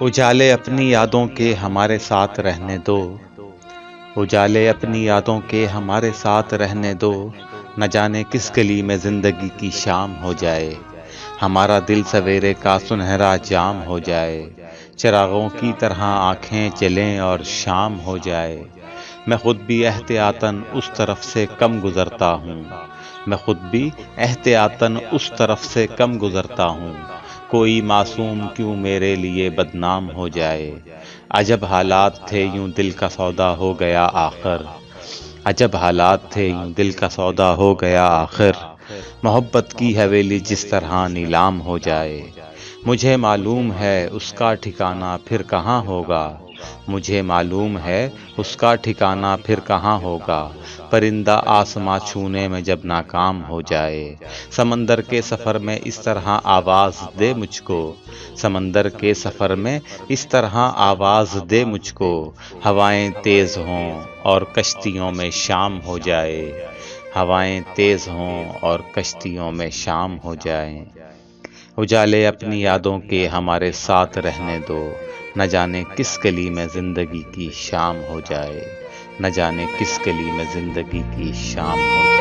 اجالے اپنی یادوں کے ہمارے ساتھ رہنے دو، اجالے اپنی یادوں کے ہمارے ساتھ رہنے دو، نہ جانے کس گلی میں زندگی کی شام ہو جائے، ہمارا دل سویرے کا سنہرا جام ہو جائے، چراغوں کی طرح آنکھیں جلیں اور شام ہو جائے۔ میں خود بھی احتیاطاً اس طرف سے کم گزرتا ہوں، میں خود بھی احتیاطاً اس طرف سے کم گزرتا ہوں، کوئی معصوم کیوں میرے لیے بدنام ہو جائے۔ عجب حالات تھے یوں دل کا سودا ہو گیا آخر، عجب حالات تھے یوں دل کا سودا ہو گیا آخر، محبت کی حویلی جس طرح نیلام ہو جائے۔ مجھے معلوم ہے اس کا ٹھکانہ پھر کہاں ہوگا، مجھے معلوم ہے اس کا ٹھکانہ پھر کہاں ہوگا، پرندہ آسماں چھونے میں جب ناکام ہو جائے۔ سمندر کے سفر میں اس طرح آواز دے مجھ کو، سمندر کے سفر میں اس طرح آواز دے مجھ کو، ہوائیں تیز ہوں اور کشتیوں میں شام ہو جائے، ہوائیں تیز ہوں اور کشتیوں میں شام ہو جائیں۔ اجالے اپنی یادوں کے ہمارے ساتھ رہنے دو، نہ جانے کس گلی میں زندگی کی شام ہو جائے، نہ جانے کس گلی میں زندگی کی شام ہو جائے۔